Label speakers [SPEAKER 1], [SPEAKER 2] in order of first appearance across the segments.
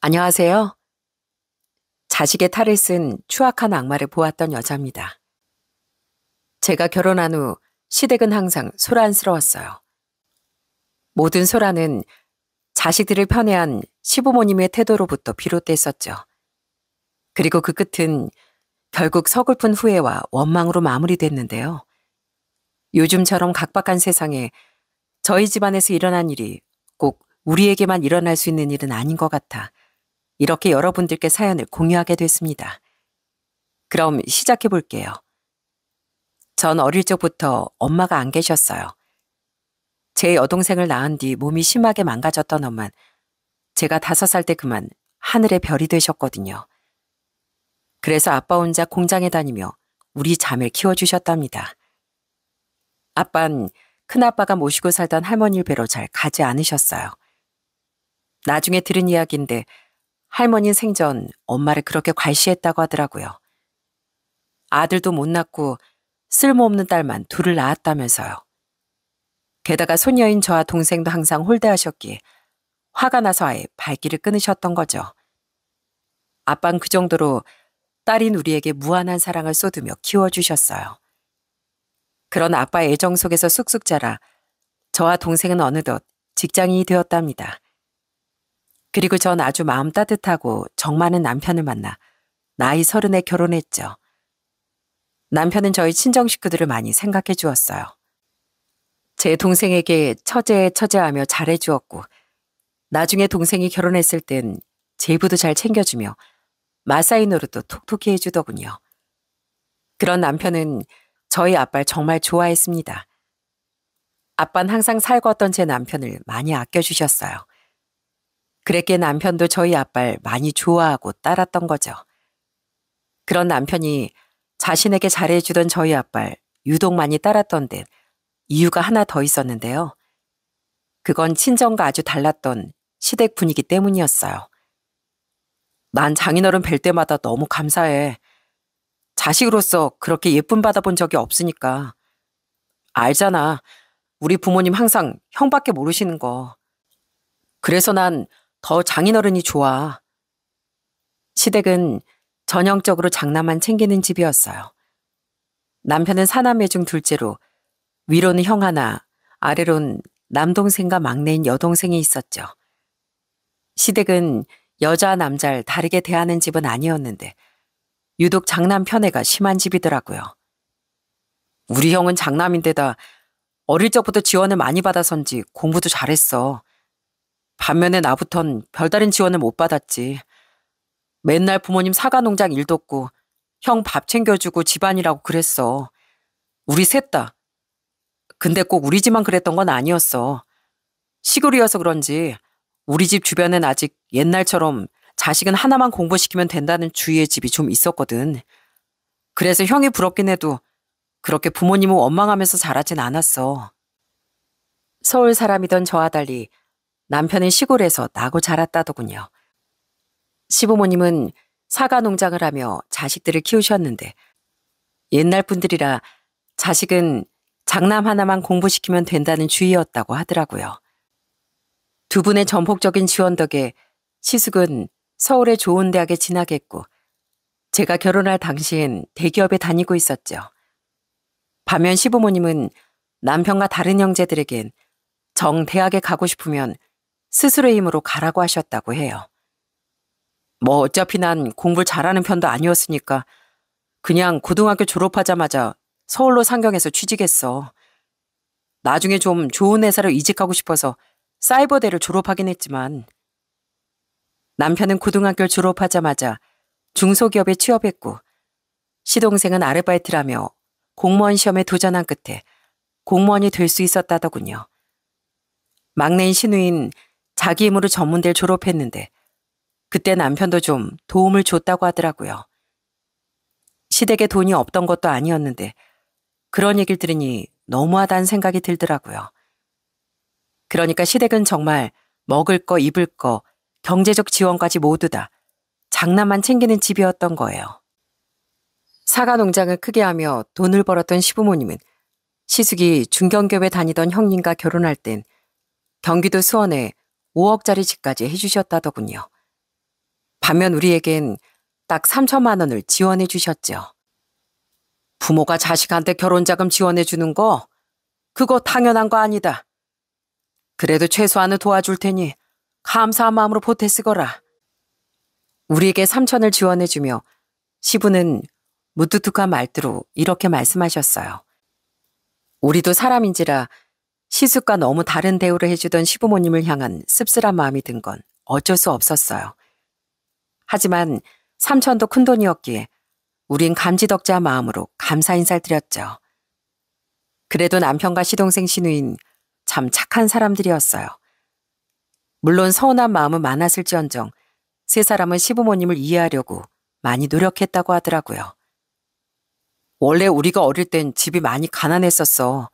[SPEAKER 1] 안녕하세요. 자식의 탈을 쓴 추악한 악마를 보았던 여자입니다. 제가 결혼한 후 시댁은 항상 소란스러웠어요. 모든 소란은 자식들을 편애한 시부모님의 태도로부터 비롯됐었죠. 그리고 그 끝은 결국 서글픈 후회와 원망으로 마무리됐는데요. 요즘처럼 각박한 세상에 저희 집안에서 일어난 일이 꼭 우리에게만 일어날 수 있는 일은 아닌 것 같아 이렇게 여러분들께 사연을 공유하게 됐습니다. 그럼 시작해 볼게요. 전 어릴 적부터 엄마가 안 계셨어요. 제 여동생을 낳은 뒤 몸이 심하게 망가졌던 엄만 제가 5살 때 그만 하늘의 별이 되셨거든요. 그래서 아빠 혼자 공장에 다니며 우리 자매를 키워주셨답니다. 아빤 큰아빠가 모시고 살던 할머니를 뵈러 잘 가지 않으셨어요. 나중에 들은 이야기인데 할머니는 생전 엄마를 그렇게 괄시했다고 하더라고요. 아들도 못 낳고 쓸모없는 딸만 둘을 낳았다면서요. 게다가 손녀인 저와 동생도 항상 홀대하셨기에 화가 나서 아예 발길을 끊으셨던 거죠. 아빤 그 정도로 딸인 우리에게 무한한 사랑을 쏟으며 키워주셨어요. 그런 아빠의 애정 속에서 쑥쑥 자라 저와 동생은 어느덧 직장인이 되었답니다. 그리고 전 아주 마음 따뜻하고 정 많은 남편을 만나 나이 30에 결혼했죠. 남편은 저희 친정 식구들을 많이 생각해 주었어요. 제 동생에게 처제하며 잘해 주었고 나중에 동생이 결혼했을 땐 제부도 잘 챙겨주며 마사이 노릇도 톡톡히 해주더군요. 그런 남편은 저희 아빠를 정말 좋아했습니다. 아빠는 항상 살거웠던 제 남편을 많이 아껴주셨어요. 그랬기에 남편도 저희 아빠를 많이 좋아하고 따랐던 거죠. 그런 남편이 자신에게 잘해주던 저희 아빠를 유독 많이 따랐던 데는 이유가 하나 더 있었는데요. 그건 친정과 아주 달랐던 시댁 분위기 때문이었어요. 난 장인어른 뵐 때마다 너무 감사해. 자식으로서 그렇게 예쁨 받아본 적이 없으니까. 알잖아. 우리 부모님 항상 형밖에 모르시는 거. 그래서 난 더 장인어른이 좋아. 시댁은 전형적으로 장남만 챙기는 집이었어요. 남편은 사남매 중 둘째로 위로는 형 하나, 아래론 남동생과 막내인 여동생이 있었죠. 시댁은 여자 남자를 다르게 대하는 집은 아니었는데 유독 장남 편애가 심한 집이더라고요. 우리 형은 장남인데다 어릴 적부터 지원을 많이 받아서인지 공부도 잘했어. 반면에 나부턴 별다른 지원을 못 받았지. 맨날 부모님 사과 농장 일 돕고 형 밥 챙겨주고 집안이라고 그랬어. 우리 셋 다. 근데 꼭 우리 집만 그랬던 건 아니었어. 시골이어서 그런지 우리 집 주변엔 아직 옛날처럼 자식은 하나만 공부시키면 된다는 주의의 집이 좀 있었거든. 그래서 형이 부럽긴 해도 그렇게 부모님을 원망하면서 자라진 않았어. 서울 사람이던 저와 달리 남편은 시골에서 나고 자랐다더군요. 시부모님은 사과 농장을 하며 자식들을 키우셨는데 옛날 분들이라 자식은 장남 하나만 공부시키면 된다는 주의였다고 하더라고요. 두 분의 전폭적인 지원 덕에 시숙은 서울의 좋은 대학에 진학했고 제가 결혼할 당시엔 대기업에 다니고 있었죠. 반면 시부모님은 남편과 다른 형제들에겐 정 대학에 가고 싶으면 스스로의 힘으로 가라고 하셨다고 해요. 뭐 어차피 난 공부를 잘하는 편도 아니었으니까 그냥 고등학교 졸업하자마자 서울로 상경해서 취직했어. 나중에 좀 좋은 회사로 이직하고 싶어서 사이버대를 졸업하긴 했지만 남편은 고등학교를 졸업하자마자 중소기업에 취업했고 시동생은 아르바이트를 하며 공무원 시험에 도전한 끝에 공무원이 될 수 있었다더군요. 막내인 신우인 자기 힘으로 전문대를 졸업했는데 그때 남편도 좀 도움을 줬다고 하더라고요. 시댁에 돈이 없던 것도 아니었는데 그런 얘기를 들으니 너무하다는 생각이 들더라고요. 그러니까 시댁은 정말 먹을 거, 입을 거, 경제적 지원까지 모두 다 장남만 챙기는 집이었던 거예요. 사과 농장을 크게 하며 돈을 벌었던 시부모님은 시숙이 중견교회 다니던 형님과 결혼할 땐 경기도 수원에 5억짜리 집까지 해주셨다더군요. 반면 우리에겐 딱 3천만 원을 지원해 주셨죠. 부모가 자식한테 결혼자금 지원해 주는 거 그거 당연한 거 아니다. 그래도 최소한은 도와줄 테니 감사한 마음으로 보태 쓰거라. 우리에게 3천을 지원해 주며 시부는 무뚝뚝한 말투로 이렇게 말씀하셨어요. 우리도 사람인지라 시숙과 너무 다른 대우를 해주던 시부모님을 향한 씁쓸한 마음이 든 건 어쩔 수 없었어요. 하지만 3천도 큰 돈이었기에 우린 감지덕지한 마음으로 감사 인사를 드렸죠. 그래도 남편과 시동생 시누인 참 착한 사람들이었어요. 물론 서운한 마음은 많았을지언정 세 사람은 시부모님을 이해하려고 많이 노력했다고 하더라고요. 원래 우리가 어릴 땐 집이 많이 가난했었어.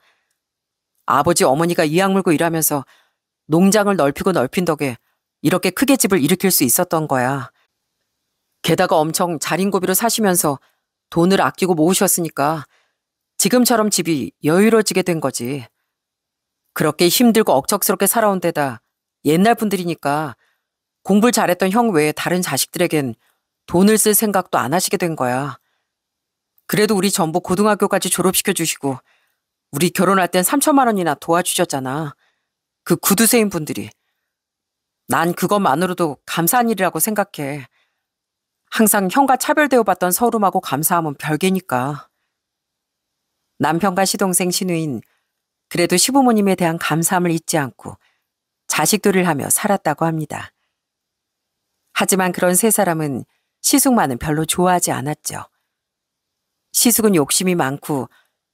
[SPEAKER 1] 아버지 어머니가 이악 물고 일하면서 농장을 넓히고 넓힌 덕에 이렇게 크게 집을 일으킬 수 있었던 거야. 게다가 엄청 자린고비로 사시면서 돈을 아끼고 모으셨으니까 지금처럼 집이 여유로워지게 된 거지. 그렇게 힘들고 억척스럽게 살아온 데다 옛날 분들이니까 공부를 잘했던 형 외에 다른 자식들에겐 돈을 쓸 생각도 안 하시게 된 거야. 그래도 우리 전부 고등학교까지 졸업시켜 주시고 우리 결혼할 땐 3천만 원이나 도와주셨잖아. 그 구두쇠인 분들이. 난 그것만으로도 감사한 일이라고 생각해. 항상 형과 차별대우받던 서울음하고 감사함은 별개니까. 남편과 시동생 시누인 그래도 시부모님에 대한 감사함을 잊지 않고 자식들을 하며 살았다고 합니다. 하지만 그런 세 사람은 시숙만은 별로 좋아하지 않았죠. 시숙은 욕심이 많고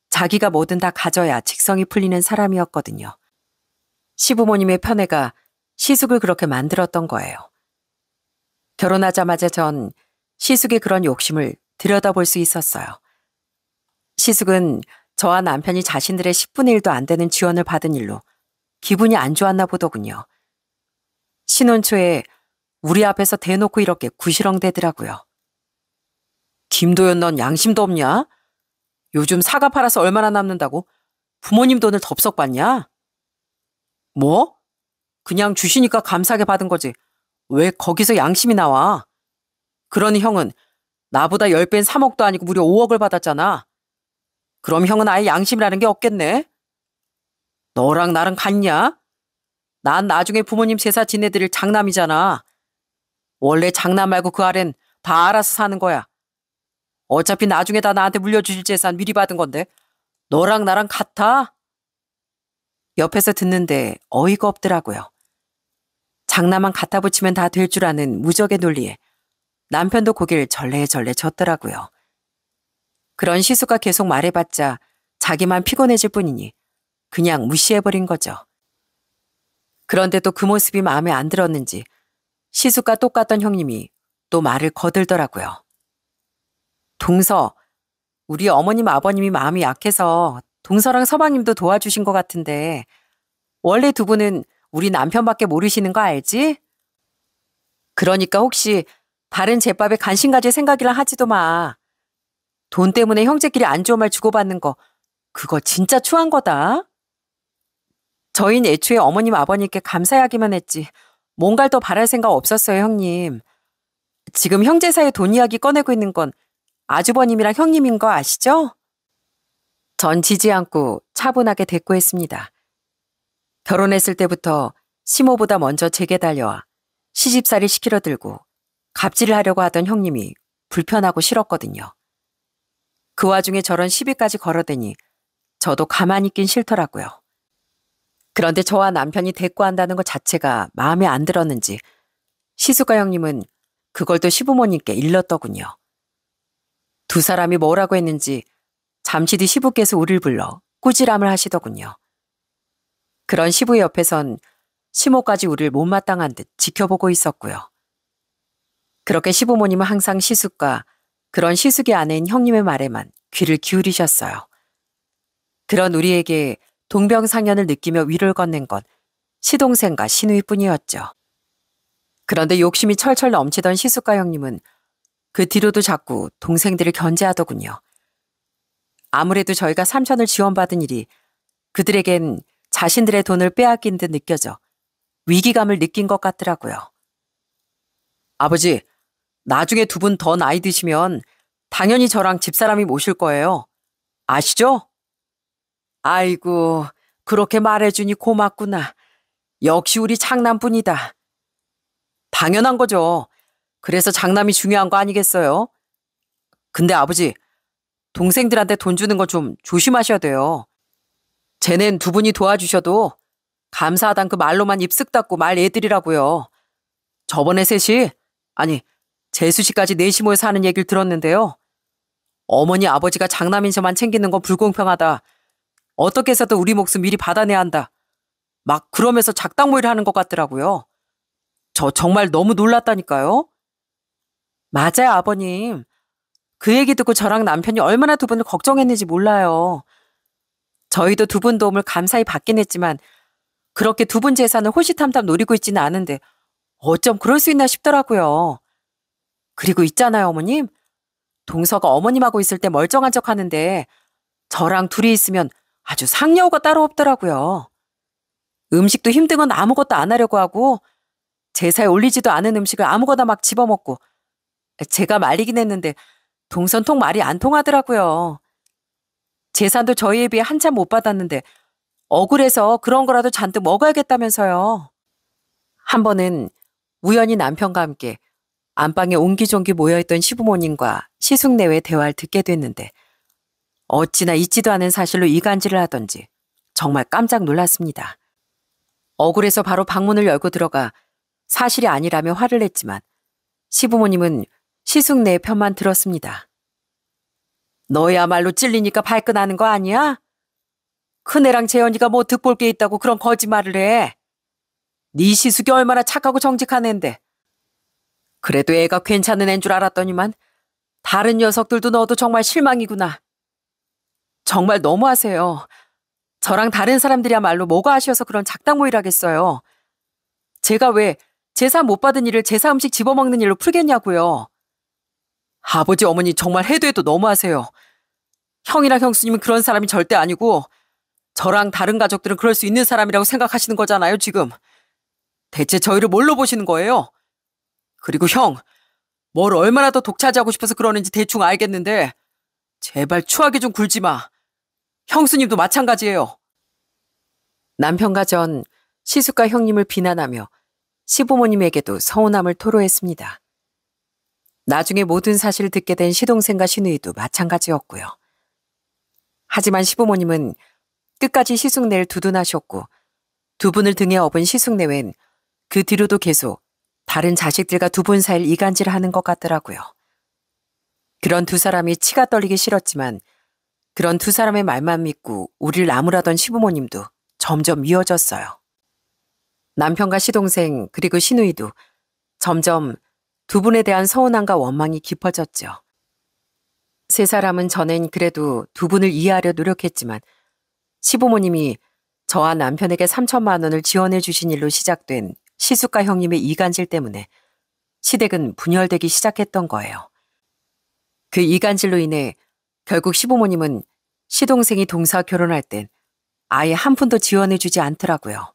[SPEAKER 1] 자기가 뭐든 다 가져야 직성이 풀리는 사람이었거든요. 시부모님의 편애가 시숙을 그렇게 만들었던 거예요. 결혼하자마자 전 시숙의 그런 욕심을 들여다볼 수 있었어요. 시숙은 저와 남편이 자신들의 10분의 1도 안 되는 지원을 받은 일로 기분이 안 좋았나 보더군요. 신혼 초에 우리 앞에서 대놓고 이렇게 구시렁대더라고요. 김도연, 넌 양심도 없냐? 요즘 사과 팔아서 얼마나 남는다고 부모님 돈을 덥석 받냐? 뭐? 그냥 주시니까 감사하게 받은 거지. 왜 거기서 양심이 나와? 그러니 형은 나보다 10배인 3억도 아니고 무려 5억을 받았잖아. 그럼 형은 아예 양심이라는 게 없겠네? 너랑 나랑 같냐? 난 나중에 부모님 제사 지내드릴 장남이잖아. 원래 장남 말고 그 아래는 다 알아서 사는 거야. 어차피 나중에 다 나한테 물려주실 재산 미리 받은 건데 너랑 나랑 같아? 옆에서 듣는데 어이가 없더라고요. 장남만 갖다 붙이면 다 될 줄 아는 무적의 논리에 남편도 고개를 절레절레 졌더라고요. 그런 시수가 계속 말해봤자 자기만 피곤해질 뿐이니 그냥 무시해버린 거죠. 그런데도 그 모습이 마음에 안 들었는지 시숙과 똑같던 형님이 또 말을 거들더라고요. 동서, 우리 어머님 아버님이 마음이 약해서 동서랑 서방님도 도와주신 것 같은데 원래 두 분은 우리 남편밖에 모르시는 거 알지? 그러니까 혹시 다른 제밥에 관심 가질 생각이라 하지도 마. 돈 때문에 형제끼리 안 좋은 말 주고받는 거 그거 진짜 추한 거다. 저희는 애초에 어머님 아버님께 감사하기만 했지 뭔가를 더 바랄 생각 없었어요, 형님. 지금 형제 사이에 돈 이야기 꺼내고 있는 건 아주버님이랑 형님인 거 아시죠? 전 지지 않고 차분하게 대꾸했습니다. 결혼했을 때부터 시모보다 먼저 제게 달려와 시집살이 시키려 들고 갑질을 하려고 하던 형님이 불편하고 싫었거든요. 그 와중에 저런 시비까지 걸어대니 저도 가만히 있긴 싫더라고요. 그런데 저와 남편이 대꾸한다는 것 자체가 마음에 안 들었는지 시숙가 형님은 그걸 또 시부모님께 일렀더군요. 두 사람이 뭐라고 했는지 잠시 뒤 시부께서 우리를 불러 꾸지람을 하시더군요. 그런 시부의 옆에선 시모까지 우리를 못마땅한 듯 지켜보고 있었고요. 그렇게 시부모님은 항상 시숙과 그런 시숙의 아내인 형님의 말에만 귀를 기울이셨어요. 그런 우리에게 동병상련을 느끼며 위를 건넨 건 시동생과 시누이뿐이었죠. 그런데 욕심이 철철 넘치던 시숙가 형님은 그 뒤로도 자꾸 동생들을 견제하더군요. 아무래도 저희가 3천을 지원받은 일이 그들에겐 자신들의 돈을 빼앗긴 듯 느껴져 위기감을 느낀 것 같더라고요. 아버지, 나중에 두 분 더 나이 드시면 당연히 저랑 집사람이 모실 거예요. 아시죠? 아이고, 그렇게 말해주니 고맙구나. 역시 우리 장남뿐이다. 당연한 거죠. 그래서 장남이 중요한 거 아니겠어요? 근데 아버지, 동생들한테 돈 주는 거 좀 조심하셔야 돼요. 쟤넨 두 분이 도와주셔도 감사하단 그 말로만 입 쓱 닫고 말 애들이라고요. 저번에 셋이, 아니, 재수 씨까지 넷이 모여서 하는 얘기를 들었는데요. 어머니 아버지가 장남인 저만 챙기는 건 불공평하다. 어떻게 해서든 우리 몫은 미리 받아내야 한다. 막 그러면서 작당모의를 하는 것 같더라고요. 저 정말 너무 놀랐다니까요. 맞아요, 아버님. 그 얘기 듣고 저랑 남편이 얼마나 두 분을 걱정했는지 몰라요. 저희도 두 분 도움을 감사히 받긴 했지만 그렇게 두 분 재산을 호시탐탐 노리고 있지는 않은데 어쩜 그럴 수 있나 싶더라고요. 그리고 있잖아요, 어머님. 동서가 어머님하고 있을 때 멀쩡한 척 하는데 저랑 둘이 있으면 아주 상여우가 따로 없더라고요. 음식도 힘든 건 아무것도 안 하려고 하고 제사에 올리지도 않은 음식을 아무거나 막 집어먹고 제가 말리긴 했는데 동선통 말이 안 통하더라고요. 재산도 저희에 비해 한참 못 받았는데 억울해서 그런 거라도 잔뜩 먹어야겠다면서요. 한 번은 우연히 남편과 함께 안방에 옹기종기 모여있던 시부모님과 시숙내외 대화를 듣게 됐는데 어찌나 있지도 않은 사실로 이간질을 하던지 정말 깜짝 놀랐습니다. 억울해서 바로 방문을 열고 들어가 사실이 아니라며 화를 냈지만 시부모님은 시숙내의 편만 들었습니다. 너야말로 찔리니까 발끈하는 거 아니야? 큰애랑 재현이가 뭐 득볼 게 있다고 그런 거짓말을 해. 네 시숙이 얼마나 착하고 정직한 앤데. 그래도 애가 괜찮은 앤 줄 알았더니만 다른 녀석들도 너도 정말 실망이구나. 정말 너무하세요. 저랑 다른 사람들이야말로 뭐가 아쉬워서 그런 작당모의를 하겠어요. 제가 왜 제사 못 받은 일을 제사 음식 집어먹는 일로 풀겠냐고요. 아버지 어머니 정말 해도 해도 너무하세요. 형이랑 형수님은 그런 사람이 절대 아니고 저랑 다른 가족들은 그럴 수 있는 사람이라고 생각하시는 거잖아요, 지금. 대체 저희를 뭘로 보시는 거예요? 그리고 형, 뭘 얼마나 더 독차지하고 싶어서 그러는지 대충 알겠는데 제발 추하게 좀 굴지 마. 형수님도 마찬가지예요. 남편과 전 시숙과 형님을 비난하며 시부모님에게도 서운함을 토로했습니다. 나중에 모든 사실을 듣게 된 시동생과 시누이도 마찬가지였고요. 하지만 시부모님은 끝까지 시숙내를 두둔하셨고 두 분을 등에 업은 시숙내외는 그 뒤로도 계속 다른 자식들과 두 분 사이를 이간질하는 것 같더라고요. 그런 두 사람이 치가 떨리기 싫었지만 그런 두 사람의 말만 믿고 우리를 나무라던 시부모님도 점점 미워졌어요. 남편과 시동생 그리고 시누이도 점점 두 분에 대한 서운함과 원망이 깊어졌죠. 세 사람은 전엔 그래도 두 분을 이해하려 노력했지만 시부모님이 저와 남편에게 3천만 원을 지원해 주신 일로 시작된 시숙과 형님의 이간질 때문에 시댁은 분열되기 시작했던 거예요. 그 이간질로 인해 결국 시부모님은 시동생이 동서와 결혼할 땐 아예 한 푼도 지원해 주지 않더라고요.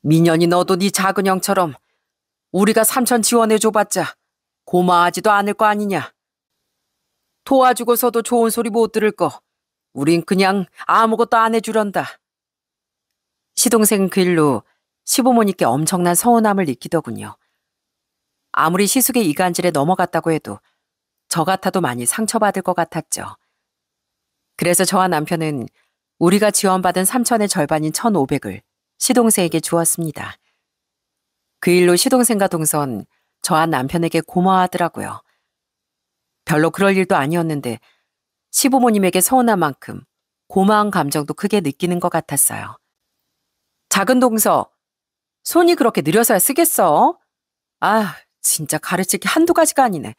[SPEAKER 1] 민현이 너도 네 작은 형처럼 우리가 3천 지원해 줘봤자 고마워하지도 않을 거 아니냐. 도와주고서도 좋은 소리 못 들을 거. 우린 그냥 아무것도 안 해주련다. 시동생은 그 일로 시부모님께 엄청난 서운함을 느끼더군요. 아무리 시숙의 이간질에 넘어갔다고 해도 저 같아도 많이 상처받을 것 같았죠. 그래서 저와 남편은 우리가 지원받은 3천의 절반인 1,500을 시동생에게 주었습니다. 그 일로 시동생과 동선 저와 남편에게 고마워하더라고요. 별로 그럴 일도 아니었는데 시부모님에게 서운한 만큼 고마운 감정도 크게 느끼는 것 같았어요. 작은 동서, 손이 그렇게 느려서야 쓰겠어? 아, 진짜 가르칠 게 한두 가지가 아니네.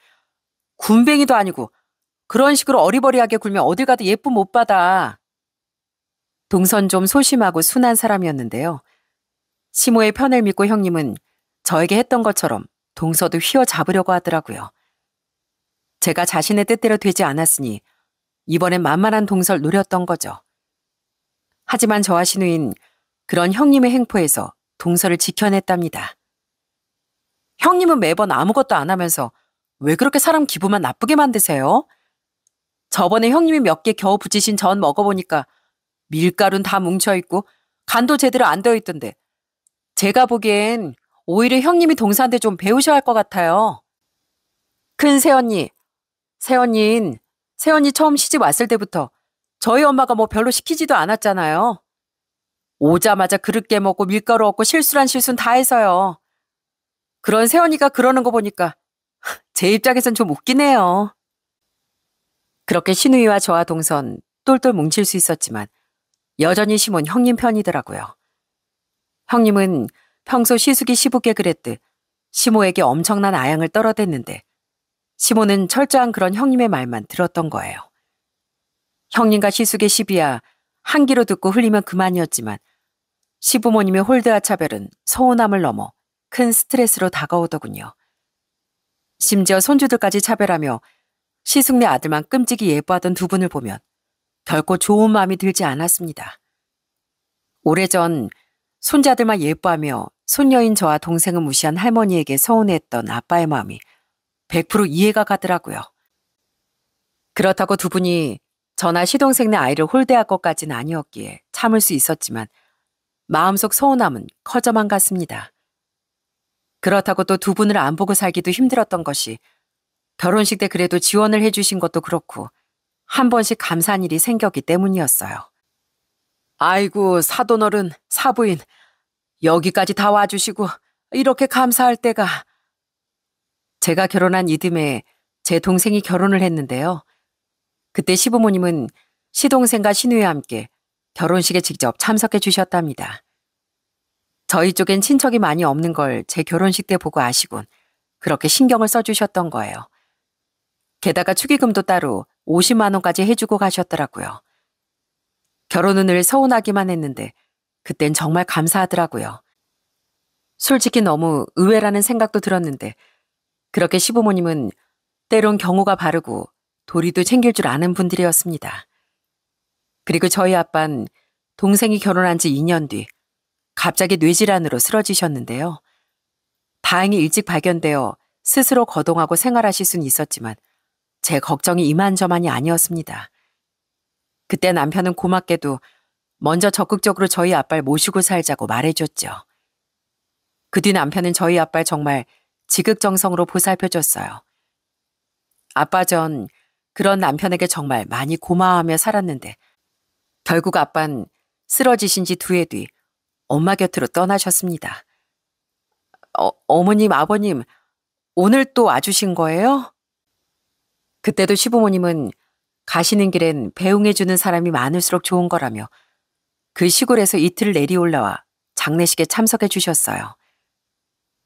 [SPEAKER 1] 군뱅이도 아니고 그런 식으로 어리버리하게 굴면 어딜 가도 예쁨 못 받아. 동선 좀 소심하고 순한 사람이었는데요. 시모의 편을 믿고 형님은 저에게 했던 것처럼 동서도 휘어잡으려고 하더라고요. 제가 자신의 뜻대로 되지 않았으니 이번엔 만만한 동서를 노렸던 거죠. 하지만 저와 시누인 그런 형님의 행포에서 동서를 지켜냈답니다. 형님은 매번 아무것도 안 하면서 왜 그렇게 사람 기분만 나쁘게 만드세요? 저번에 형님이 몇 개 겨우 부치신 전 먹어보니까 밀가루는 다 뭉쳐있고 간도 제대로 안 되어 있던데 제가 보기엔 오히려 형님이 동사한테 좀 배우셔야 할 것 같아요. 큰 새언니, 새언니 처음 시집 왔을 때부터 저희 엄마가 뭐 별로 시키지도 않았잖아요. 오자마자 그릇 깨먹고 밀가루 없고 실수란 실수는 다 해서요. 그런 새언니가 그러는 거 보니까 제 입장에선 좀 웃기네요. 그렇게 신우이와 저와 동선 똘똘 뭉칠 수 있었지만 여전히 심은 형님 편이더라고요. 형님은 평소 시숙이 시부께 그랬듯 시모에게 엄청난 아양을 떨어댔는데 시모는 철저한 그런 형님의 말만 들었던 거예요. 형님과 시숙의 시비야 한 귀로 듣고 흘리면 그만이었지만 시부모님의 홀대와 차별은 서운함을 넘어 큰 스트레스로 다가오더군요. 심지어 손주들까지 차별하며 시숙네 아들만 끔찍이 예뻐하던 두 분을 보면 결코 좋은 마음이 들지 않았습니다. 오래전 손자들만 예뻐하며 손녀인 저와 동생을 무시한 할머니에게 서운해했던 아빠의 마음이 100% 이해가 가더라고요. 그렇다고 두 분이 저나 시동생네 아이를 홀대할 것까지는 아니었기에 참을 수 있었지만 마음속 서운함은 커져만 갔습니다. 그렇다고 또 두 분을 안 보고 살기도 힘들었던 것이 결혼식 때 그래도 지원을 해주신 것도 그렇고 한 번씩 감사한 일이 생겼기 때문이었어요. 아이고 사돈어른, 사부인 여기까지 다 와주시고 이렇게 감사할 때가. 제가 결혼한 이듬해 제 동생이 결혼을 했는데요. 그때 시부모님은 시동생과 시누이와 함께 결혼식에 직접 참석해 주셨답니다. 저희 쪽엔 친척이 많이 없는 걸 제 결혼식 때 보고 아시곤 그렇게 신경을 써주셨던 거예요. 게다가 축의금도 따로 50만 원까지 해주고 가셨더라고요. 결혼은 늘 서운하기만 했는데 그땐 정말 감사하더라고요. 솔직히 너무 의외라는 생각도 들었는데 그렇게 시부모님은 때론 경우가 바르고 도리도 챙길 줄 아는 분들이었습니다. 그리고 저희 아빤 동생이 결혼한 지 2년 뒤 갑자기 뇌질환으로 쓰러지셨는데요. 다행히 일찍 발견되어 스스로 거동하고 생활하실 수는 있었지만 제 걱정이 이만저만이 아니었습니다. 그때 남편은 고맙게도 먼저 적극적으로 저희 아빠를 모시고 살자고 말해줬죠. 그 뒤 남편은 저희 아빠를 정말 지극정성으로 보살펴줬어요. 아빠 전 그런 남편에게 정말 많이 고마워하며 살았는데 결국 아빤 쓰러지신 지 2해 뒤 엄마 곁으로 떠나셨습니다. 어머님, 아버님, 오늘 또 와주신 거예요? 그때도 시부모님은 가시는 길엔 배웅해주는 사람이 많을수록 좋은 거라며 그 시골에서 이틀 내리 올라와 장례식에 참석해 주셨어요.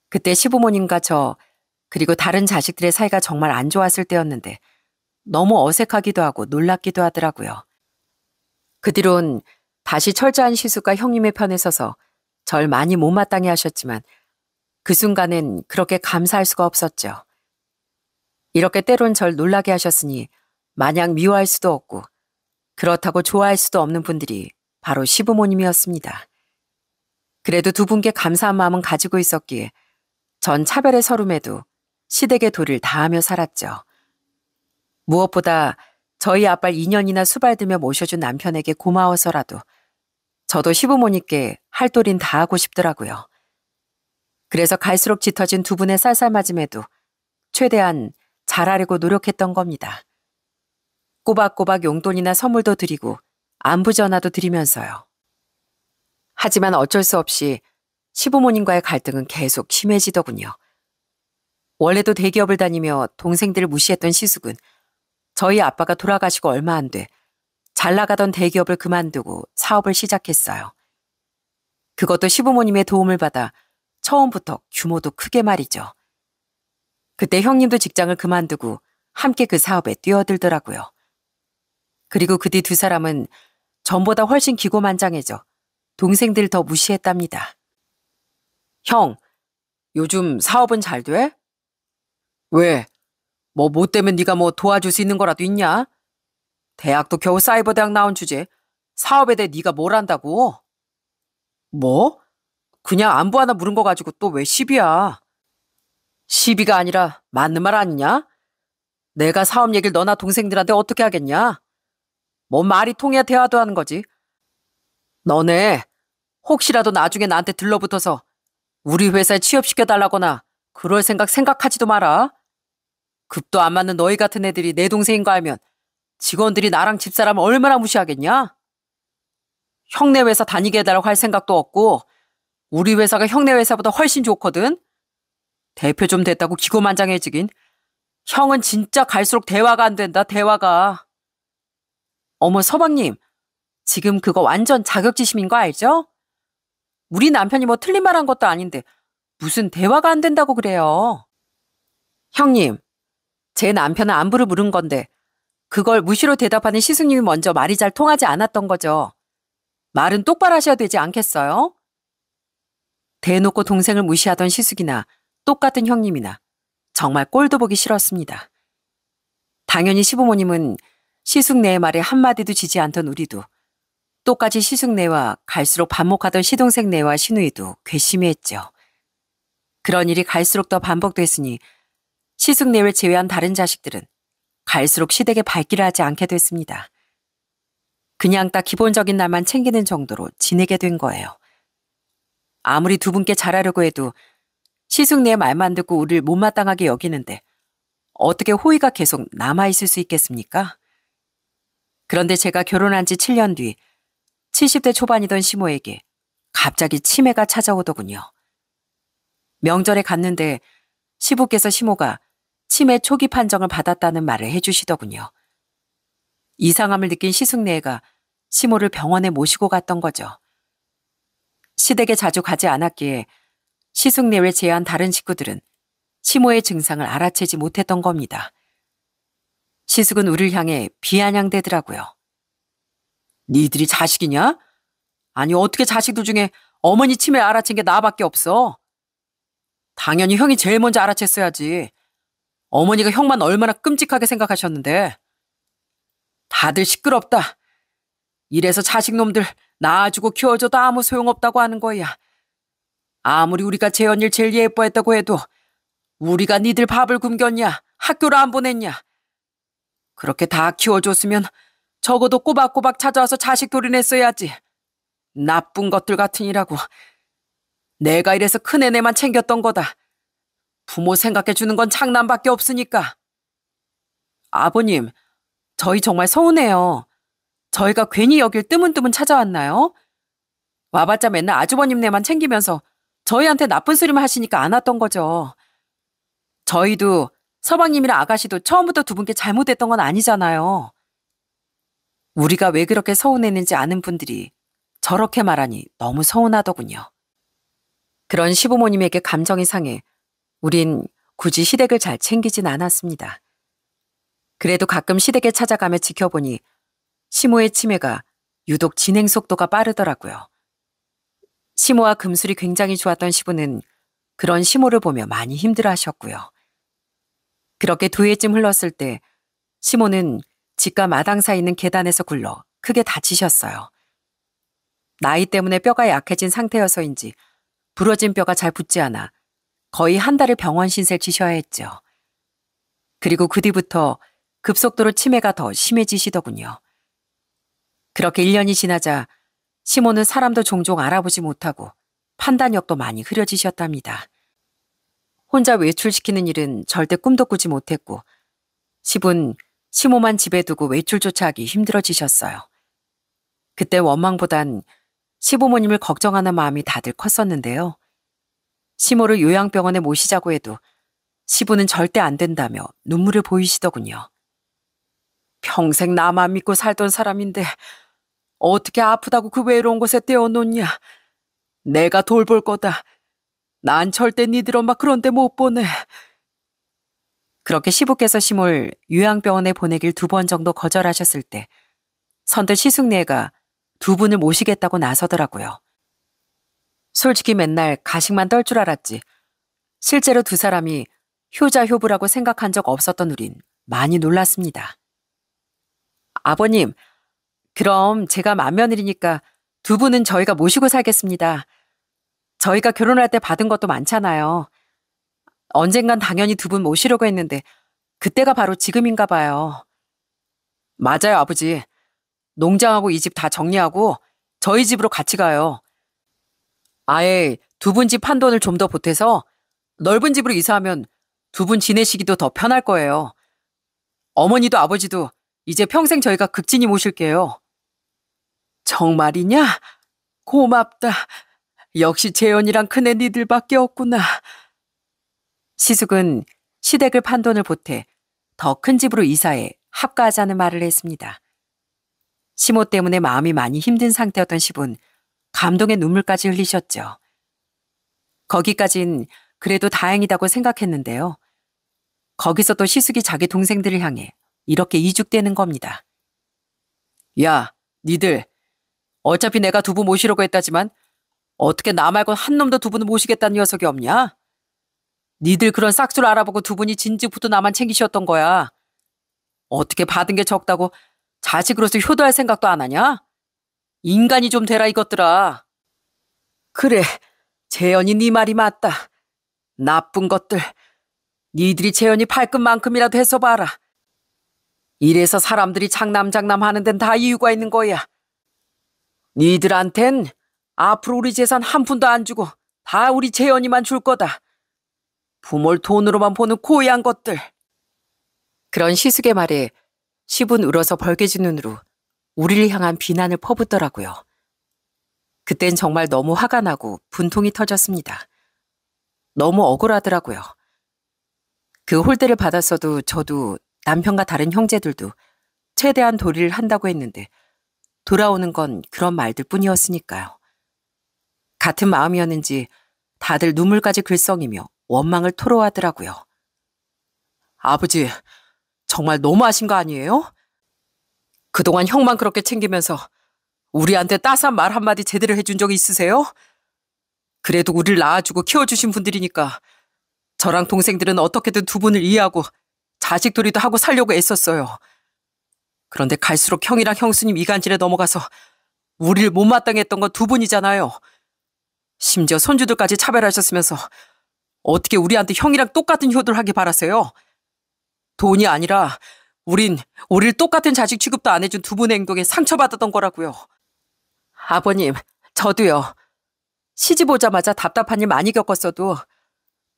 [SPEAKER 1] 그때 시부모님과 저 그리고 다른 자식들의 사이가 정말 안 좋았을 때였는데 너무 어색하기도 하고 놀랍기도 하더라고요. 그 뒤론 다시 철저한 시숙과 형님의 편에 서서 절 많이 못마땅해 하셨지만 그 순간엔 그렇게 감사할 수가 없었죠. 이렇게 때론 절 놀라게 하셨으니 마냥 미워할 수도 없고 그렇다고 좋아할 수도 없는 분들이 바로 시부모님이었습니다. 그래도 두 분께 감사한 마음은 가지고 있었기에 전 차별의 서름에도 시댁의 도리를 다하며 살았죠. 무엇보다 저희 아빠를 2년이나 수발들며 모셔준 남편에게 고마워서라도 저도 시부모님께 할 도리는 다하고 싶더라고요. 그래서 갈수록 짙어진 두 분의 쌀쌀맞음에도 최대한 잘하려고 노력했던 겁니다. 꼬박꼬박 용돈이나 선물도 드리고 안부 전화도 드리면서요. 하지만 어쩔 수 없이 시부모님과의 갈등은 계속 심해지더군요. 원래도 대기업을 다니며 동생들을 무시했던 시숙은 저희 아빠가 돌아가시고 얼마 안 돼 잘 나가던 대기업을 그만두고 사업을 시작했어요. 그것도 시부모님의 도움을 받아 처음부터 규모도 크게 말이죠. 그때 형님도 직장을 그만두고 함께 그 사업에 뛰어들더라고요. 그리고 그 뒤 두 사람은 전보다 훨씬 기고만장해져 동생들 더 무시했답니다. 형, 요즘 사업은 잘 돼? 왜? 뭐 때문에 네가 뭐 도와줄 수 있는 거라도 있냐? 대학도 겨우 사이버대학 나온 주제 사업에 대해 네가 뭘 안다고? 뭐? 그냥 안부 하나 물은 거 가지고 또 왜 시비야? 시비가 아니라 맞는 말 아니냐? 내가 사업 얘기를 너나 동생들한테 어떻게 하겠냐? 뭐 말이 통해야 대화도 하는 거지. 너네 혹시라도 나중에 나한테 들러붙어서 우리 회사에 취업시켜달라거나 그럴 생각하지도 마라. 급도 안 맞는 너희 같은 애들이 내 동생인 거 알면 직원들이 나랑 집사람을 얼마나 무시하겠냐? 형네 회사 다니게 해달라고 할 생각도 없고 우리 회사가 형네 회사보다 훨씬 좋거든. 대표 좀 됐다고 기고만장해지긴. 형은 진짜 갈수록 대화가 안 된다, 대화가. 어머, 서방님. 지금 그거 완전 자격지심인 거 알죠? 우리 남편이 뭐 틀린 말 한 것도 아닌데 무슨 대화가 안 된다고 그래요. 형님, 제 남편은 안부를 물은 건데 그걸 무시로 대답하는 시숙님이 먼저 말이 잘 통하지 않았던 거죠. 말은 똑바로 하셔야 되지 않겠어요? 대놓고 동생을 무시하던 시숙이나 똑같은 형님이나 정말 꼴도 보기 싫었습니다. 당연히 시부모님은 시숙네의 말에 한마디도 지지 않던 우리도 똑같이 시숙네와 갈수록 반목하던 시동생네와 시누이도 괘씸했죠. 그런 일이 갈수록 더 반복됐으니 시숙네를 제외한 다른 자식들은 갈수록 시댁에 발길을 하지 않게 됐습니다. 그냥 딱 기본적인 날만 챙기는 정도로 지내게 된 거예요. 아무리 두 분께 잘하려고 해도 시숙네의 말만 듣고 우리를 못마땅하게 여기는데 어떻게 호의가 계속 남아있을 수 있겠습니까? 그런데 제가 결혼한 지 7년 뒤 70대 초반이던 시모에게 갑자기 치매가 찾아오더군요. 명절에 갔는데 시부께서 시모가 치매 초기 판정을 받았다는 말을 해주시더군요. 이상함을 느낀 시숙네가 시모를 병원에 모시고 갔던 거죠. 시댁에 자주 가지 않았기에 시숙네를 제외한 다른 식구들은 시모의 증상을 알아채지 못했던 겁니다. 시숙은 우리를 향해 비아냥대더라고요. 니들이 자식이냐? 아니 어떻게 자식들 중에 어머니 치매 알아챈 게 나밖에 없어? 당연히 형이 제일 먼저 알아챘어야지. 어머니가 형만 얼마나 끔찍하게 생각하셨는데. 다들 시끄럽다. 이래서 자식놈들 낳아주고 키워줘도 아무 소용없다고 하는 거야. 아무리 우리가 재현이를 제일 예뻐했다고 해도 우리가 니들 밥을 굶겼냐? 학교를 안 보냈냐? 그렇게 다 키워줬으면 적어도 꼬박꼬박 찾아와서 자식 돌이냈어야지. 나쁜 것들 같으니라고. 내가 이래서 큰애네만 챙겼던 거다. 부모 생각해주는 건 장난밖에 없으니까. 아버님, 저희 정말 서운해요. 저희가 괜히 여길 뜨문뜨문 찾아왔나요? 와봤자 맨날 아주버님네만 챙기면서 저희한테 나쁜 소리만 하시니까 안 왔던 거죠. 저희도 서방님이랑 아가씨도 처음부터 두 분께 잘못했던 건 아니잖아요. 우리가 왜 그렇게 서운했는지 아는 분들이 저렇게 말하니 너무 서운하더군요. 그런 시부모님에게 감정이 상해 우린 굳이 시댁을 잘 챙기진 않았습니다. 그래도 가끔 시댁에 찾아가며 지켜보니 시모의 치매가 유독 진행 속도가 빠르더라고요. 시모와 금술이 굉장히 좋았던 시부는 그런 시모를 보며 많이 힘들어하셨고요. 그렇게 두 해쯤 흘렀을 때 시모는 집과 마당 사이 있는 계단에서 굴러 크게 다치셨어요. 나이 때문에 뼈가 약해진 상태여서인지 부러진 뼈가 잘 붙지 않아 거의 한 달을 병원 신세를 지셔야 했죠. 그리고 그 뒤부터 급속도로 치매가 더 심해지시더군요. 그렇게 1년이 지나자 시모는 사람도 종종 알아보지 못하고 판단력도 많이 흐려지셨답니다. 혼자 외출시키는 일은 절대 꿈도 꾸지 못했고 시부는 시모만 집에 두고 외출조차 하기 힘들어지셨어요. 그때 원망보단 시부모님을 걱정하는 마음이 다들 컸었는데요. 시모를 요양병원에 모시자고 해도 시부는 절대 안 된다며 눈물을 보이시더군요. 평생 나만 믿고 살던 사람인데 어떻게 아프다고 그 외로운 곳에 떼어놓냐. 내가 돌볼 거다. 난 절대 니들 엄마 그런데 못 보내. 그렇게 시부께서 시모를 요양병원에 보내길 2번 정도 거절하셨을 때 선뜻 시숙네가 2분을 모시겠다고 나서더라고요. 솔직히 맨날 가식만 떨 줄 알았지. 실제로 2 사람이 효자효부라고 생각한 적 없었던 우린 많이 놀랐습니다. 아버님, 그럼 제가 맏며느리니까 2분은 저희가 모시고 살겠습니다. 저희가 결혼할 때 받은 것도 많잖아요. 언젠간 당연히 두 분 모시려고 했는데 그때가 바로 지금인가 봐요. 맞아요, 아버지. 농장하고 이 집 다 정리하고 저희 집으로 같이 가요. 아예 두 분 집 한 돈을 좀 더 보태서 넓은 집으로 이사하면 두 분 지내시기도 더 편할 거예요. 어머니도 아버지도 이제 평생 저희가 극진히 모실게요. 정말이냐? 고맙다. 역시 재현이랑 큰애 니들밖에 없구나. 시숙은 시댁을 판 돈을 보태 더 큰 집으로 이사해 합가하자는 말을 했습니다. 시모 때문에 마음이 많이 힘든 상태였던 시분 감동의 눈물까지 흘리셨죠. 거기까진 그래도 다행이다고 생각했는데요. 거기서 또 시숙이 자기 동생들을 향해 이렇게 이죽대는 겁니다. 야, 니들 어차피 내가 두부 모시려고 했다지만 어떻게 나 말고 한 놈도 두부는 모시겠다는 녀석이 없냐? 니들 그런 싹수를 알아보고 두 분이 진즉부터 나만 챙기셨던 거야. 어떻게 받은 게 적다고 자식으로서 효도할 생각도 안 하냐? 인간이 좀 되라 이것들아. 그래, 재현이 네 말이 맞다. 나쁜 것들. 니들이 재현이 팔끝만큼이라도 해서 봐라. 이래서 사람들이 장남장남 하는 데는 다 이유가 있는 거야. 니들한텐 앞으로 우리 재산 한 푼도 안 주고 다 우리 재현이만 줄 거다. 부모를 돈으로만 보는 고얀 것들. 그런 시숙의 말에 시분 울어서 벌개진 눈으로 우리를 향한 비난을 퍼붓더라고요. 그땐 정말 너무 화가 나고 분통이 터졌습니다. 너무 억울하더라고요. 그 홀대를 받았어도 저도 남편과 다른 형제들도 최대한 도리를 한다고 했는데 돌아오는 건 그런 말들 뿐이었으니까요. 같은 마음이었는지 다들 눈물까지 글썽이며 원망을 토로하더라고요. 아버지, 정말 너무하신 거 아니에요? 그동안 형만 그렇게 챙기면서 우리한테 따스한 말 한마디 제대로 해준 적 있으세요? 그래도 우리를 낳아주고 키워주신 분들이니까 저랑 동생들은 어떻게든 두 분을 이해하고 자식돌이도 하고 살려고 애썼어요. 그런데 갈수록 형이랑 형수님 이간질에 넘어가서 우리를 못마땅해 했던 건 두 분이잖아요. 심지어 손주들까지 차별하셨으면서 어떻게 우리한테 형이랑 똑같은 효도를 하길 바라세요? 돈이 아니라 우릴 똑같은 자식 취급도 안 해준 두 분의 행동에 상처받았던 거라고요. 아버님, 저도요. 시집 오자마자 답답한 일 많이 겪었어도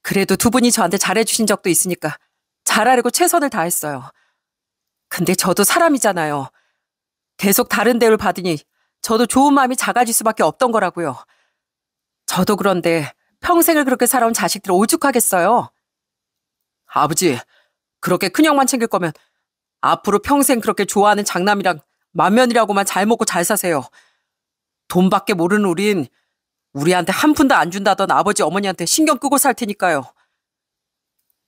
[SPEAKER 1] 그래도 두 분이 저한테 잘해주신 적도 있으니까 잘하려고 최선을 다했어요. 근데 저도 사람이잖아요. 계속 다른 대우를 받으니 저도 좋은 마음이 작아질 수밖에 없던 거라고요. 저도 그런데 평생을 그렇게 살아온 자식들을 오죽하겠어요. 아버지, 그렇게 큰형만 챙길 거면 앞으로 평생 그렇게 좋아하는 장남이랑 맏며느리하고만 잘 먹고 잘 사세요. 돈밖에 모르는 우리한테 한 푼도 안 준다던 아버지 어머니한테 신경 끄고 살 테니까요.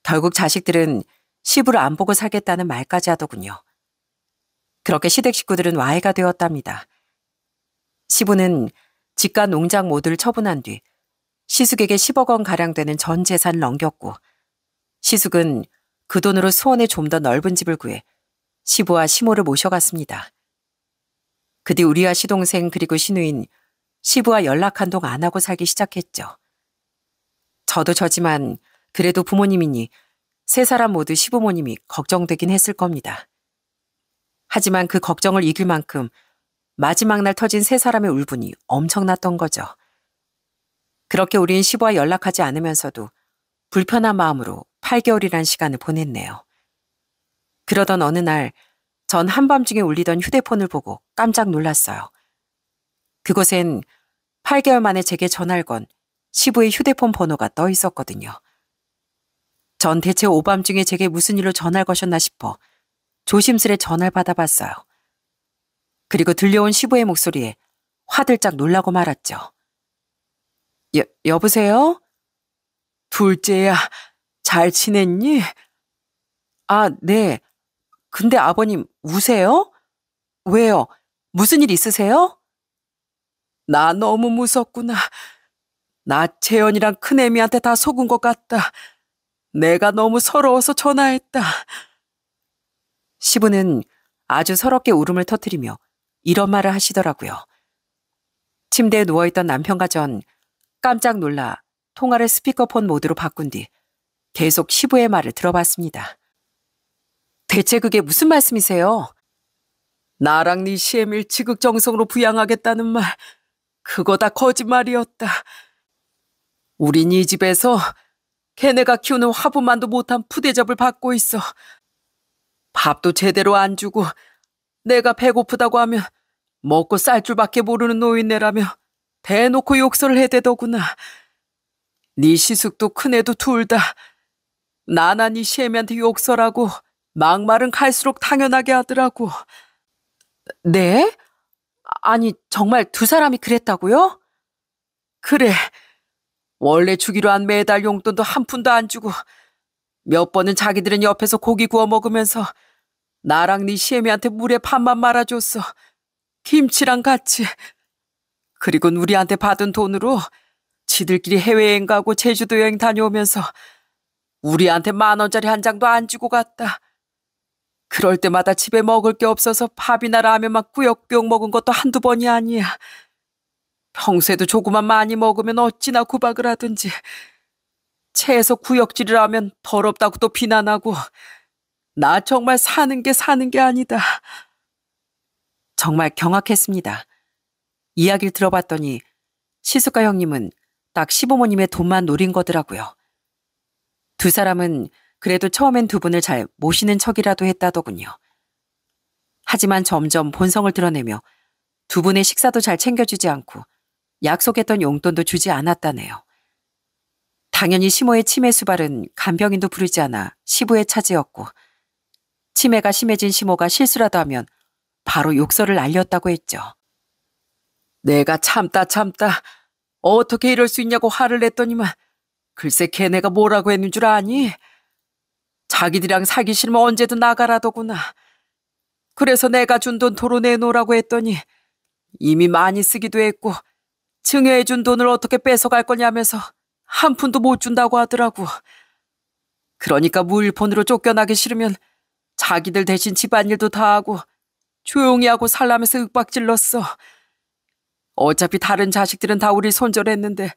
[SPEAKER 1] 결국 자식들은 시부를 안 보고 살겠다는 말까지 하더군요. 그렇게 시댁 식구들은 와해가 되었답니다. 시부는 집과 농장 모두를 처분한 뒤 시숙에게 10억 원 가량 되는 전 재산을 넘겼고 시숙은 그 돈으로 수원에 좀 더 넓은 집을 구해 시부와 시모를 모셔갔습니다. 그 뒤 우리와 시동생 그리고 시누인 시부와 연락 한 동 안 하고 살기 시작했죠. 저도 저지만 그래도 부모님이니 세 사람 모두 시부모님이 걱정되긴 했을 겁니다. 하지만 그 걱정을 이길 만큼 마지막 날 터진 세 사람의 울분이 엄청났던 거죠. 그렇게 우린 시부와 연락하지 않으면서도 불편한 마음으로 8개월이란 시간을 보냈네요. 그러던 어느 날 전 한밤중에 울리던 휴대폰을 보고 깜짝 놀랐어요. 그곳엔 8개월 만에 제게 전화를 건 시부의 휴대폰 번호가 떠 있었거든요. 전 대체 오밤중에 제게 무슨 일로 전화를 거셨나 싶어 조심스레 전화를 받아봤어요. 그리고 들려온 시부의 목소리에 화들짝 놀라고 말았죠. 여보세요? 둘째야, 잘 지냈니? 아, 네. 근데 아버님 우세요? 왜요? 무슨 일 있으세요? 나 너무 무섭구나. 나 재현이랑 큰애미한테 다 속은 것 같다. 내가 너무 서러워서 전화했다. 시부는 아주 서럽게 울음을 터뜨리며 이런 말을 하시더라고요. 침대에 누워있던 남편과 전 깜짝 놀라 통화를 스피커폰 모드로 바꾼 뒤 계속 시부의 말을 들어봤습니다. 대체 그게 무슨 말씀이세요? 나랑 네 시애미를 지극정성으로 부양하겠다는 말, 그거 다 거짓말이었다. 우린 이 집에서 걔네가 키우는 화분만도 못한 푸대접을 받고 있어. 밥도 제대로 안 주고 내가 배고프다고 하면 먹고 쌀 줄밖에 모르는 노인네라며 대놓고 욕설을 해대더구나. 네 시숙도 큰애도 둘 다 나나 네 시애미한테 욕설하고 막말은 갈수록 당연하게 하더라고. 네? 아니 정말 두 사람이 그랬다고요? 그래. 원래 주기로 한 매달 용돈도 한 푼도 안 주고 몇 번은 자기들은 옆에서 고기 구워 먹으면서 나랑 네 시애미한테 물에 밥만 말아줬어. 김치랑 같이. 그리고 우리한테 받은 돈으로 지들끼리 해외여행 가고 제주도 여행 다녀오면서 우리한테 10,000원짜리 한 장도 안 주고 갔다. 그럴 때마다 집에 먹을 게 없어서 밥이나 라면만 꾸역꾸역 먹은 것도 한두 번이 아니야. 평소에도 조금만 많이 먹으면 어찌나 구박을 하든지. 채에서 구역질을 하면 더럽다고 또 비난하고. 나 정말 사는 게 아니다. 정말 경악했습니다. 이야기를 들어봤더니 시숙과 형님은 딱 시부모님의 돈만 노린 거더라고요. 두 사람은 그래도 처음엔 두 분을 잘 모시는 척이라도 했다더군요. 하지만 점점 본성을 드러내며 두 분의 식사도 잘 챙겨주지 않고 약속했던 용돈도 주지 않았다네요. 당연히 시모의 치매 수발은 간병인도 부르지 않아 시부의 차지였고 치매가 심해진 시모가 실수라도 하면 바로 욕설을 날렸다고 했죠. 내가 참다 어떻게 이럴 수 있냐고 화를 냈더니만 글쎄 걔네가 뭐라고 했는 줄 아니? 자기들이랑 살기 싫으면 언제든 나가라더구나. 그래서 내가 준 돈 도로 내놓으라고 했더니 이미 많이 쓰기도 했고 증여해준 돈을 어떻게 뺏어갈 거냐면서 한 푼도 못 준다고 하더라고. 그러니까 무일폰으로 쫓겨나기 싫으면 자기들 대신 집안일도 다 하고 조용히 하고 살라면서 윽박질렀어. 어차피 다른 자식들은 다 우리 손절했는데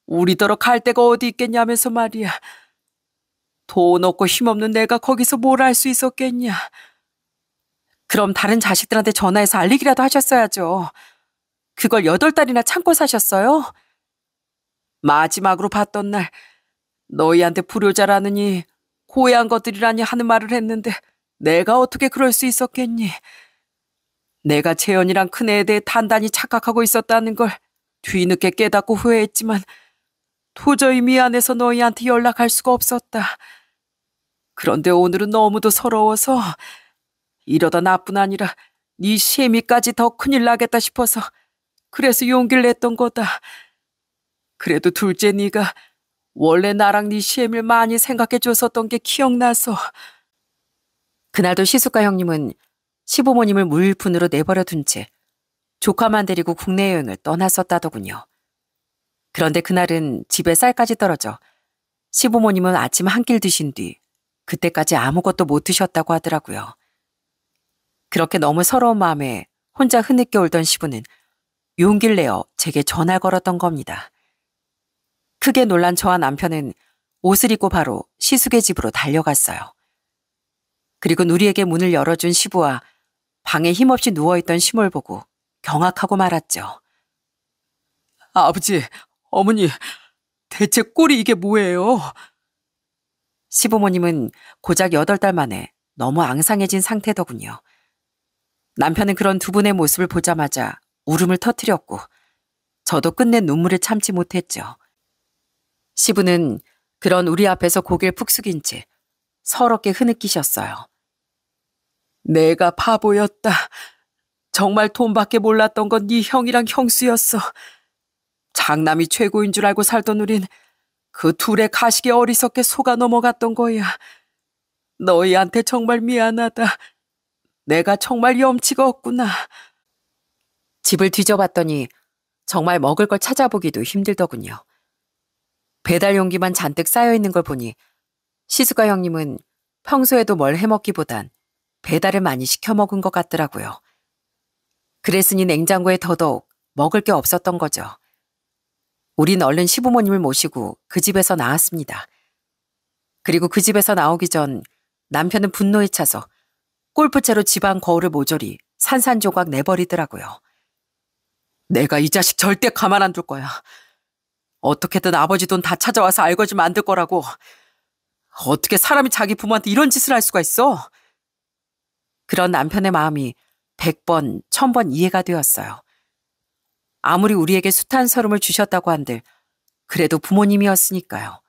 [SPEAKER 1] 우리더러 갈 데가 어디 있겠냐면서 말이야. 돈 없고 힘없는 내가 거기서 뭘 할 수 있었겠냐. 그럼 다른 자식들한테 전화해서 알리기라도 하셨어야죠. 그걸 8달이나 참고 사셨어요? 마지막으로 봤던 날 너희한테 불효자라느니 고해한 것들이라니 하는 말을 했는데 내가 어떻게 그럴 수 있었겠니. 내가 재현이랑 큰애에 대해 단단히 착각하고 있었다는 걸 뒤늦게 깨닫고 후회했지만 도저히 미안해서 너희한테 연락할 수가 없었다. 그런데 오늘은 너무도 서러워서 이러다 나뿐 아니라 네 시애미까지 더 큰일 나겠다 싶어서 그래서 용기를 냈던 거다. 그래도 둘째 네가 원래 나랑 네 시애미를 많이 생각해 줬었던 게 기억나서. 그날도 시숙과 형님은 시부모님을 무일푼으로 내버려 둔 채 조카만 데리고 국내 여행을 떠났었다더군요. 그런데 그날은 집에 쌀까지 떨어져 시부모님은 아침 한 끼를 드신 뒤 그때까지 아무것도 못 드셨다고 하더라고요. 그렇게 너무 서러운 마음에 혼자 흐느껴 울던 시부는 용기를 내어 제게 전화를 걸었던 겁니다. 크게 놀란 저와 남편은 옷을 입고 바로 시숙의 집으로 달려갔어요. 그리고 누리에게 문을 열어준 시부와 방에 힘없이 누워있던 시모를 보고 경악하고 말았죠. 아버지, 어머니, 대체 꼴이 이게 뭐예요? 시부모님은 고작 8달 만에 너무 앙상해진 상태더군요. 남편은 그런 두 분의 모습을 보자마자 울음을 터뜨렸고 저도 끝내 눈물을 참지 못했죠. 시부는 그런 우리 앞에서 고개를 푹 숙인 채 서럽게 흐느끼셨어요. 내가 바보였다. 정말 돈밖에 몰랐던 건 네 형이랑 형수였어. 장남이 최고인 줄 알고 살던 우린 그 둘의 가식에 어리석게 속아 넘어갔던 거야. 너희한테 정말 미안하다. 내가 정말 염치가 없구나. 집을 뒤져봤더니 정말 먹을 걸 찾아보기도 힘들더군요. 배달 용기만 잔뜩 쌓여있는 걸 보니 시숙아 형님은 평소에도 뭘 해먹기보단 배달을 많이 시켜 먹은 것 같더라고요. 그랬으니 냉장고에 더더욱 먹을 게 없었던 거죠. 우린 얼른 시부모님을 모시고 그 집에서 나왔습니다. 그리고 그 집에서 나오기 전 남편은 분노에 차서 골프채로 집안 거울을 모조리 산산조각 내버리더라고요. 내가 이 자식 절대 가만 안 둘 거야. 어떻게든 아버지 돈 다 찾아와서 알거지 만들 거라고. 어떻게 사람이 자기 부모한테 이런 짓을 할 수가 있어? 그런 남편의 마음이 100번, 1000번 이해가 되었어요. 아무리 우리에게 숱한 서름을 주셨다고 한들 그래도 부모님이었으니까요.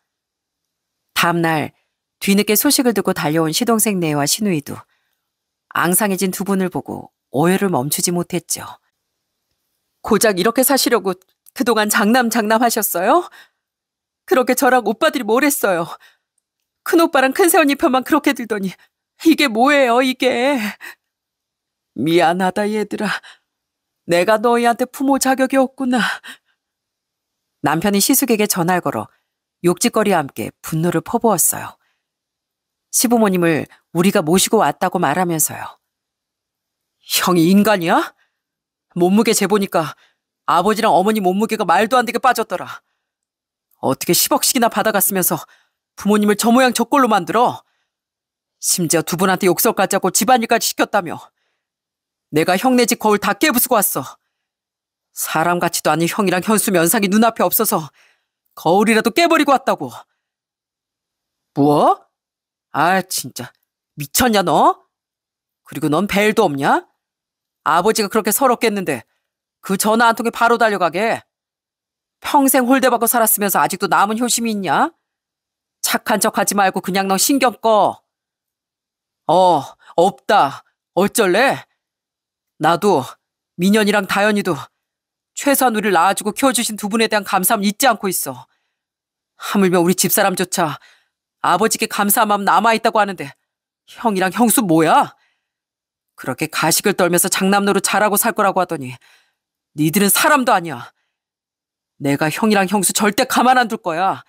[SPEAKER 1] 다음날 뒤늦게 소식을 듣고 달려온 시동생 네와 시누이도 앙상해진 두 분을 보고 오열을 멈추지 못했죠. 고작 이렇게 사시려고 그동안 장남하셨어요? 그렇게 저랑 오빠들이 뭘 했어요? 큰오빠랑 큰새언니 편만 그렇게 들더니 이게 뭐예요, 이게? 미안하다, 얘들아. 내가 너희한테 부모 자격이 없구나. 남편이 시숙에게 전화를 걸어 욕짓거리와 함께 분노를 퍼부었어요. 시부모님을 우리가 모시고 왔다고 말하면서요. 형이 인간이야? 몸무게 재보니까 아버지랑 어머니 몸무게가 말도 안 되게 빠졌더라. 어떻게 10억씩이나 받아갔으면서 부모님을 저 모양 저 꼴로 만들어? 심지어 두 분한테 욕설까지 하고 집안일까지 시켰다며. 내가 형네 집 거울 다 깨부수고 왔어. 사람 같지도 않은 형이랑 현수 면상이 눈앞에 없어서 거울이라도 깨버리고 왔다고. 뭐? 아, 진짜 미쳤냐 너? 그리고 넌 벨도 없냐? 아버지가 그렇게 서럽겠는데 그 전화 한 통에 바로 달려가게. 평생 홀대받고 살았으면서 아직도 남은 효심이 있냐? 착한 척하지 말고 그냥 너 신경 꺼. 없다. 어쩔래? 나도 민현이랑 다현이도 최소한 우리를 낳아주고 키워주신 두 분에 대한 감사함 잊지 않고 있어. 하물며 우리 집사람조차 아버지께 감사한 마음 남아있다고 하는데 형이랑 형수 뭐야? 그렇게 가식을 떨면서 장남노로 잘하고 살 거라고 하더니 니들은 사람도 아니야. 내가 형이랑 형수 절대 가만 안 둘 거야.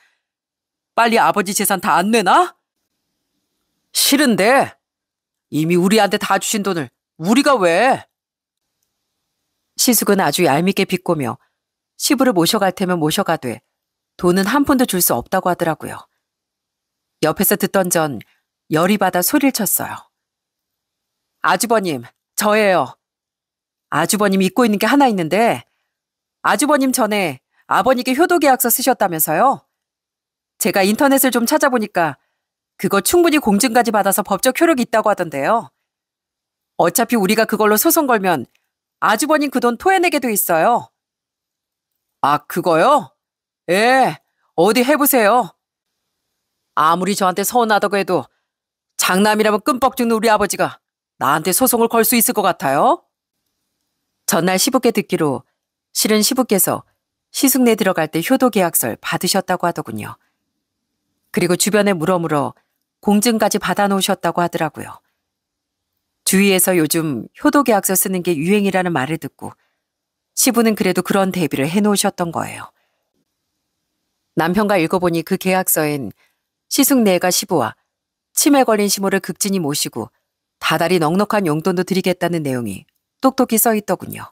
[SPEAKER 1] 빨리 아버지 재산 다 안 내놔? 싫은데 이미 우리한테 다 주신 돈을 우리가 왜? 시숙은 아주 얄밉게 비꼬며 시부를 모셔갈 테면 모셔가되 돈은 한 푼도 줄 수 없다고 하더라고요. 옆에서 듣던 전 열이 받아 소리를 쳤어요. 아주버님, 저예요. 아주버님이 잊고 있는 게 하나 있는데 아주버님 전에 아버님께 효도계약서 쓰셨다면서요? 제가 인터넷을 좀 찾아보니까 그거 충분히 공증까지 받아서 법적 효력이 있다고 하던데요. 어차피 우리가 그걸로 소송 걸면 아주버님 그 돈 토해내게 돼 있어요. 아, 그거요? 예, 어디 해보세요. 아무리 저한테 서운하다고 해도 장남이라면 끔뻑 죽는 우리 아버지가 나한테 소송을 걸 수 있을 것 같아요? 전날 시부께 듣기로 실은 시부께서 시숙네 들어갈 때 효도계약서를 받으셨다고 하더군요. 그리고 주변에 물어물어 공증까지 받아놓으셨다고 하더라고요. 주위에서 요즘 효도계약서 쓰는 게 유행이라는 말을 듣고 시부는 그래도 그런 대비를 해놓으셨던 거예요. 남편과 읽어보니 그 계약서엔 시숙네가 시부와 치매 걸린 시모를 극진히 모시고 다달이 넉넉한 용돈도 드리겠다는 내용이 똑똑히 써있더군요.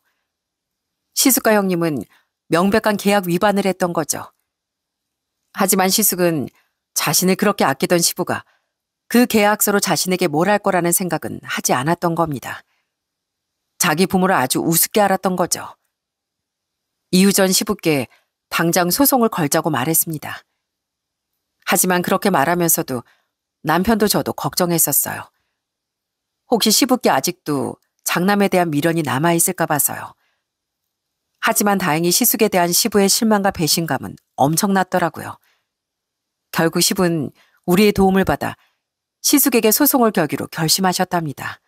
[SPEAKER 1] 시숙과 형님은 명백한 계약 위반을 했던 거죠. 하지만 시숙은 자신을 그렇게 아끼던 시부가 그 계약서로 자신에게 뭘 할 거라는 생각은 하지 않았던 겁니다. 자기 부모를 아주 우습게 알았던 거죠. 이후 전 시부께 당장 소송을 걸자고 말했습니다. 하지만 그렇게 말하면서도 남편도 저도 걱정했었어요. 혹시 시부께 아직도 장남에 대한 미련이 남아있을까 봐서요. 하지만 다행히 시숙에 대한 시부의 실망과 배신감은 엄청났더라고요. 결국 시부는 우리의 도움을 받아 시숙에게 소송을 걸기로 결심하셨답니다.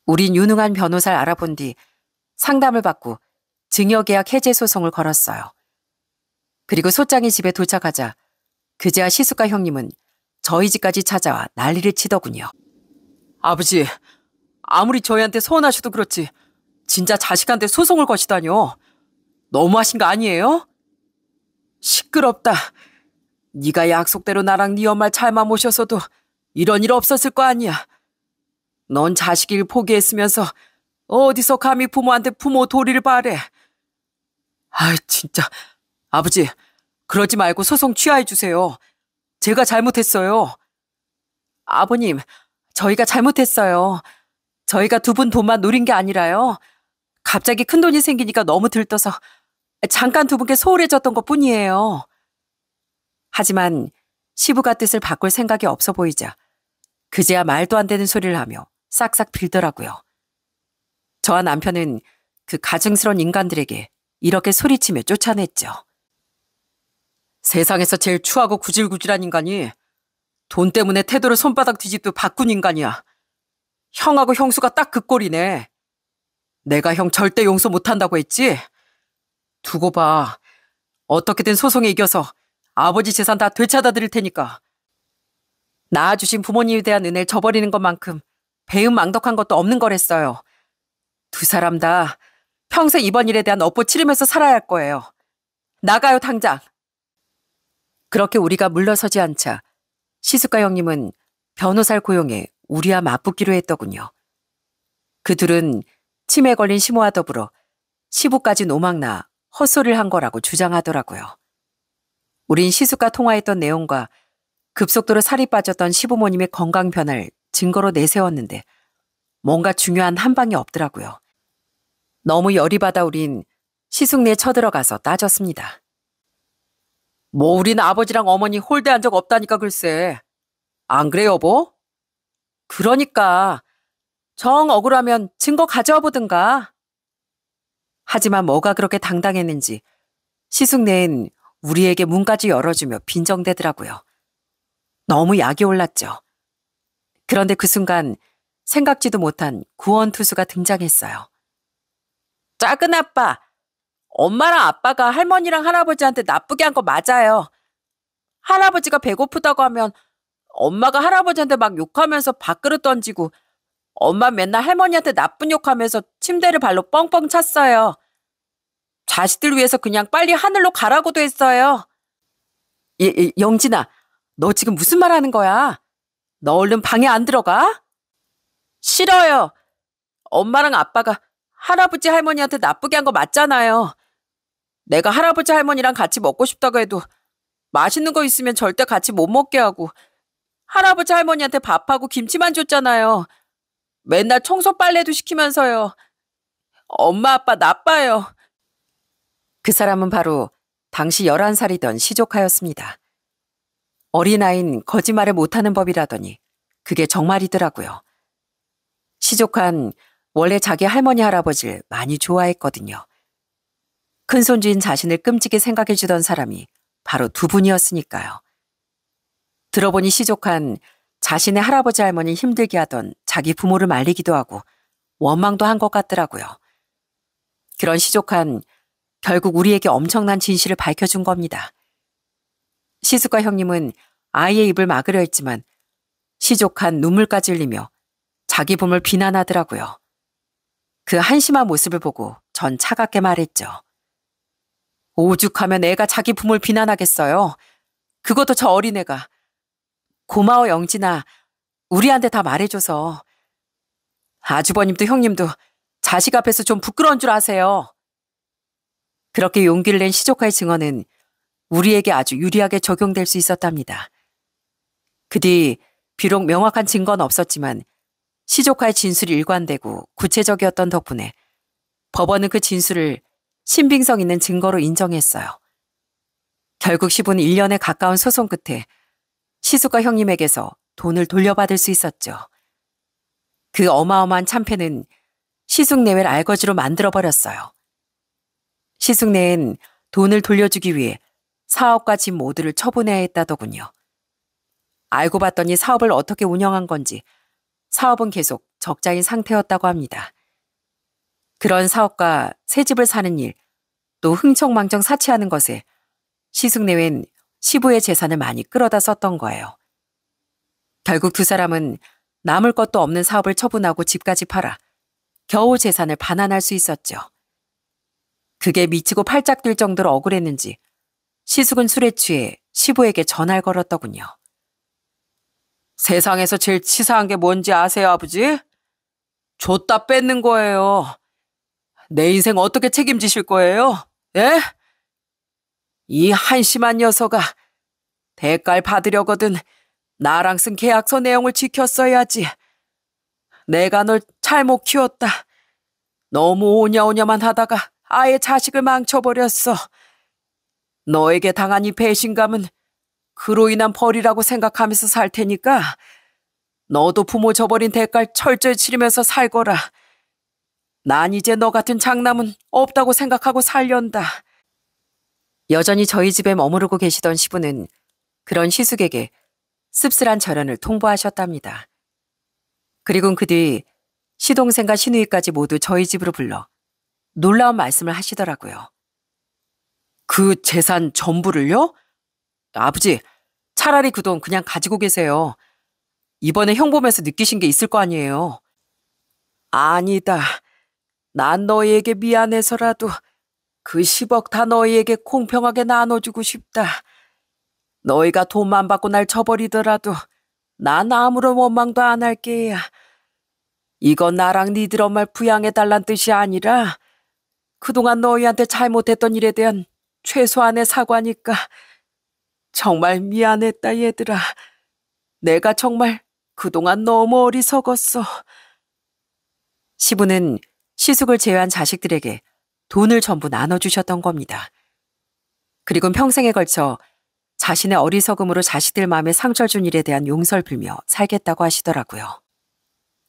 [SPEAKER 1] 우린 유능한 변호사를 알아본 뒤 상담을 받고 증여계약 해제 소송을 걸었어요. 그리고 소장이 집에 도착하자 그제야 시숙과 형님은 저희 집까지 찾아와 난리를 치더군요. 아버지, 아무리 저희한테 서운하셔도 그렇지 진짜 자식한테 소송을 거시다뇨. 너무하신 거 아니에요? 시끄럽다. 네가 약속대로 나랑 네 엄마를 잘만 모셨어도 이런 일 없었을 거 아니야. 넌 자식을 포기했으면서 어디서 감히 부모한테 부모 도리를 바래. 아이 진짜. 아버지, 그러지 말고 소송 취하해 주세요. 제가 잘못했어요. 아버님, 저희가 잘못했어요. 저희가 두 분 돈만 노린 게 아니라요. 갑자기 큰 돈이 생기니까 너무 들떠서 잠깐 두 분께 소홀해졌던 것뿐이에요. 하지만 시부가 뜻을 바꿀 생각이 없어 보이자 그제야 말도 안 되는 소리를 하며 싹싹 빌더라고요. 저와 남편은 그 가증스러운 인간들에게 이렇게 소리치며 쫓아냈죠. 세상에서 제일 추하고 구질구질한 인간이 돈 때문에 태도를 손바닥 뒤집도 바꾼 인간이야. 형하고 형수가 딱 그 꼴이네. 내가 형 절대 용서 못한다고 했지? 두고 봐. 어떻게든 소송에 이겨서 아버지 재산 다 되찾아 드릴 테니까. 낳아주신 부모님에 대한 은혜를 저버리는 것만큼 배은망덕한 것도 없는 거랬어요. 두 사람 다 평생 이번 일에 대한 업보 치르면서 살아야 할 거예요. 나가요, 당장. 그렇게 우리가 물러서지 않자 시숙과 형님은 변호사를 고용해 우리와 맞붙기로 했더군요. 그 둘은 치매에 걸린 시모와 더불어 시부까지 노망나 헛소리를 한 거라고 주장하더라고요. 우린 시숙과 통화했던 내용과 급속도로 살이 빠졌던 시부모님의 건강 변화를 증거로 내세웠는데 뭔가 중요한 한 방이 없더라고요. 너무 열이 받아 우린 시숙네에 쳐들어가서 따졌습니다. 뭐 우린 아버지랑 어머니 홀대한 적 없다니까 글쎄. 안 그래 여보? 그러니까 정 억울하면 증거 가져와 보든가. 하지만 뭐가 그렇게 당당했는지 시숙네엔 우리에게 문까지 열어주며 빈정대더라고요. 너무 약이 올랐죠. 그런데 그 순간 생각지도 못한 구원투수가 등장했어요. 작은 아빠, 엄마랑 아빠가 할머니랑 할아버지한테 나쁘게 한 거 맞아요. 할아버지가 배고프다고 하면 엄마가 할아버지한테 막 욕하면서 밥그릇 던지고 엄마 맨날 할머니한테 나쁜 욕하면서 침대를 발로 뻥뻥 찼어요. 자식들 위해서 그냥 빨리 하늘로 가라고도 했어요. 영진아, 너 지금 무슨 말 하는 거야? 너 얼른 방에 안 들어가? 싫어요. 엄마랑 아빠가 할아버지 할머니한테 나쁘게 한 거 맞잖아요. 내가 할아버지 할머니랑 같이 먹고 싶다고 해도 맛있는 거 있으면 절대 같이 못 먹게 하고 할아버지 할머니한테 밥하고 김치만 줬잖아요. 맨날 청소 빨래도 시키면서요. 엄마 아빠 나빠요. 그 사람은 바로 당시 11살이던 시조카였습니다. 어린아이는 거짓말을 못하는 법이라더니 그게 정말이더라고요. 시조카는 원래 자기 할머니 할아버지를 많이 좋아했거든요. 큰손주인 자신을 끔찍이 생각해주던 사람이 바로 두 분이었으니까요. 들어보니 시조카는 자신의 할아버지 할머니 힘들게 하던 자기 부모를 말리기도 하고 원망도 한 것 같더라고요. 그런 시조카는 결국 우리에게 엄청난 진실을 밝혀준 겁니다. 시숙과 형님은 아이의 입을 막으려 했지만 시조카는 눈물까지 흘리며 자기 부모를 비난하더라고요. 그 한심한 모습을 보고 전 차갑게 말했죠. 오죽하면 애가 자기 부모를 비난하겠어요. 그것도 저 어린애가. 고마워 영진아. 우리한테 다 말해줘서. 아주버님도 형님도 자식 앞에서 좀 부끄러운 줄 아세요. 그렇게 용기를 낸 시조카의 증언은 우리에게 아주 유리하게 적용될 수 있었답니다. 그 뒤 비록 명확한 증거는 없었지만 시조카의 진술이 일관되고 구체적이었던 덕분에 법원은 그 진술을 신빙성 있는 증거로 인정했어요. 결국 시부는 1년에 가까운 소송 끝에 시숙과 형님에게서 돈을 돌려받을 수 있었죠. 그 어마어마한 참패는 시숙내외를 알거지로 만들어버렸어요. 시숙내엔 돈을 돌려주기 위해 사업과 집 모두를 처분해야 했다더군요. 알고 봤더니 사업을 어떻게 운영한 건지 사업은 계속 적자인 상태였다고 합니다. 그런 사업과 새 집을 사는 일, 또 흥청망청 사치하는 것에 시숙내외는 시부의 재산을 많이 끌어다 썼던 거예요. 결국 두 사람은 남을 것도 없는 사업을 처분하고 집까지 팔아 겨우 재산을 반환할 수 있었죠. 그게 미치고 팔짝 뛸 정도로 억울했는지 시숙은 술에 취해 시부에게 전화를 걸었더군요. 세상에서 제일 치사한 게 뭔지 아세요, 아버지? 줬다 뺏는 거예요. 내 인생 어떻게 책임지실 거예요? 예? 이 한심한 녀석아, 대가를 받으려거든 나랑 쓴 계약서 내용을 지켰어야지. 내가 널 잘못 키웠다. 너무 오냐오냐만 하다가 아예 자식을 망쳐버렸어. 너에게 당한 이 배신감은 그로 인한 벌이라고 생각하면서 살 테니까 너도 부모 저버린 대가를 철저히 치르면서 살거라. 난 이제 너 같은 장남은 없다고 생각하고 살련다. 여전히 저희 집에 머무르고 계시던 시부는 그런 시숙에게 씁쓸한 절연을 통보하셨답니다. 그리곤 그 뒤 시동생과 시누이까지 모두 저희 집으로 불러 놀라운 말씀을 하시더라고요. 그 재산 전부를요? 아버지, 차라리 그 돈 그냥 가지고 계세요. 이번에 형 보면서 느끼신 게 있을 거 아니에요. 아니다. 난 너희에게 미안해서라도 그 10억 다 너희에게 공평하게 나눠주고 싶다. 너희가 돈만 받고 날 쳐버리더라도 난 아무런 원망도 안 할게야. 이건 나랑 니들 엄마를 부양해달란 뜻이 아니라 그동안 너희한테 잘못했던 일에 대한 최소한의 사과니까. 정말 미안했다 얘들아. 내가 정말 그동안 너무 어리석었어. 시부는 시숙을 제외한 자식들에게 돈을 전부 나눠주셨던 겁니다. 그리고 평생에 걸쳐 자신의 어리석음으로 자식들 마음에 상처를 준 일에 대한 용서를 빌며 살겠다고 하시더라고요.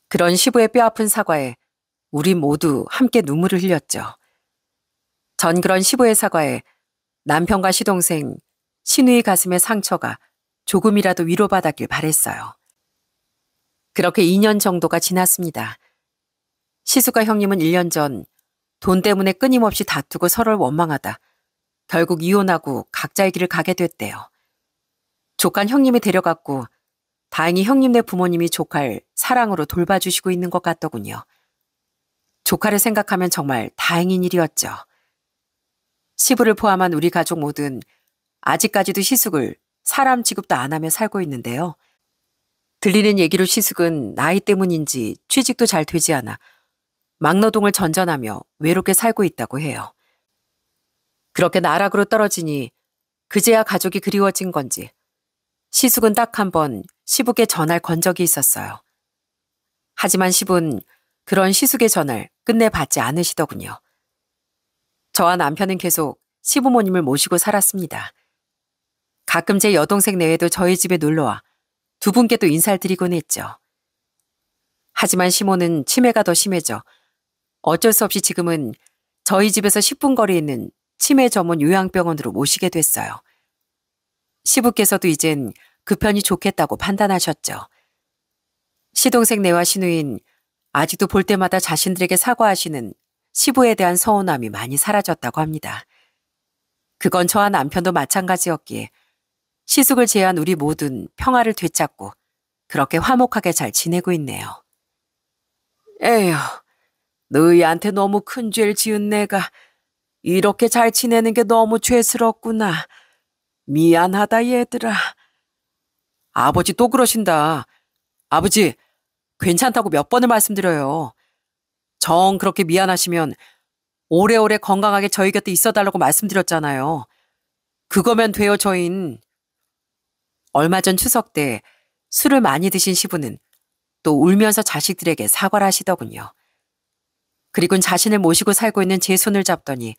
[SPEAKER 1] 그런 시부의 뼈아픈 사과에 우리 모두 함께 눈물을 흘렸죠. 전 그런 시부의 사과에 남편과 시동생, 시누이 가슴의 상처가 조금이라도 위로받았길 바랬어요. 그렇게 2년 정도가 지났습니다. 시숙과 형님은 1년 전 돈 때문에 끊임없이 다투고 서로를 원망하다 결국 이혼하고 각자의 길을 가게 됐대요. 조카는 형님이 데려갔고 다행히 형님네 부모님이 조카를 사랑으로 돌봐주시고 있는 것 같더군요. 조카를 생각하면 정말 다행인 일이었죠. 시부를 포함한 우리 가족 모두는 아직까지도 시숙을 사람 취급도 안 하며 살고 있는데요. 들리는 얘기로 시숙은 나이 때문인지 취직도 잘 되지 않아 막노동을 전전하며 외롭게 살고 있다고 해요. 그렇게 나락으로 떨어지니 그제야 가족이 그리워진 건지 시숙은 딱 한 번 시부께 전화를 건 적이 있었어요. 하지만 시부는 그런 시숙의 전화를 끝내 받지 않으시더군요. 저와 남편은 계속 시부모님을 모시고 살았습니다. 가끔 제 여동생 내외도 저희 집에 놀러와 두 분께도 인사를 드리곤 했죠. 하지만 시모는 치매가 더 심해져 어쩔 수 없이 지금은 저희 집에서 10분 거리에 있는 치매 전문 요양병원으로 모시게 됐어요. 시부께서도 이젠 그 편이 좋겠다고 판단하셨죠. 시동생 내와 시누인 아직도 볼 때마다 자신들에게 사과하시는 시부에 대한 서운함이 많이 사라졌다고 합니다. 그건 저와 남편도 마찬가지였기에 시숙을 제외한 우리 모두는 평화를 되찾고 그렇게 화목하게 잘 지내고 있네요. 에휴, 너희한테 너무 큰 죄를 지은 내가 이렇게 잘 지내는 게 너무 죄스럽구나. 미안하다 얘들아. 아버지 또 그러신다. 아버지, 괜찮다고 몇 번을 말씀드려요. 정 그렇게 미안하시면 오래오래 건강하게 저희 곁에 있어달라고 말씀드렸잖아요. 그거면 돼요, 저흰. 얼마 전 추석 때 술을 많이 드신 시부는 또 울면서 자식들에게 사과를 하시더군요. 그리곤 자신을 모시고 살고 있는 제 손을 잡더니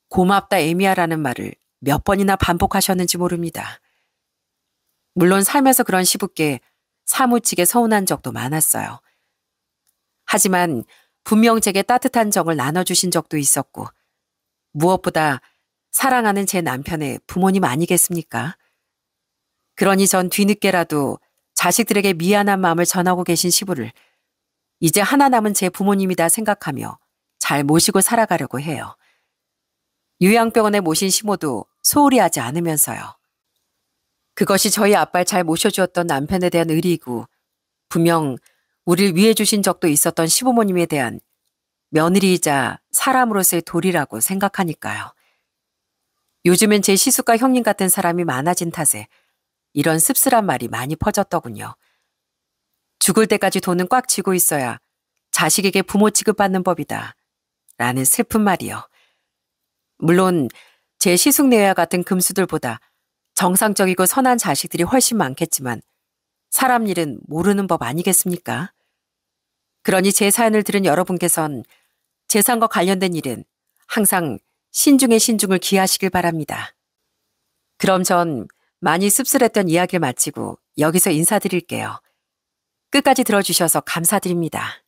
[SPEAKER 1] 고맙다 에미야라는 말을 몇 번이나 반복하셨는지 모릅니다. 물론 살면서 그런 시부께 사무치게 서운한 적도 많았어요. 하지만 분명 제게 따뜻한 정을 나눠주신 적도 있었고 무엇보다 사랑하는 제 남편의 부모님 아니겠습니까? 그러니 전 뒤늦게라도 자식들에게 미안한 마음을 전하고 계신 시부를 이제 하나 남은 제 부모님이다 생각하며 잘 모시고 살아가려고 해요. 요양병원에 모신 시모도 소홀히 하지 않으면서요. 그것이 저희 아빠를 잘 모셔주었던 남편에 대한 의리이고 분명 우릴 위해 주신 적도 있었던 시부모님에 대한 며느리이자 사람으로서의 도리라고 생각하니까요. 요즘엔 제 시숙과 형님 같은 사람이 많아진 탓에 이런 씁쓸한 말이 많이 퍼졌더군요. 죽을 때까지 돈은 꽉 쥐고 있어야 자식에게 부모 취급받는 법이다. 라는 슬픈 말이요. 물론 제 시숙내와 같은 금수들보다 정상적이고 선한 자식들이 훨씬 많겠지만 사람 일은 모르는 법 아니겠습니까? 그러니 제 사연을 들은 여러분께선 재산과 관련된 일은 항상 신중에 신중을 기하시길 바랍니다. 그럼 전 많이 씁쓸했던 이야기를 마치고 여기서 인사드릴게요. 끝까지 들어주셔서 감사드립니다.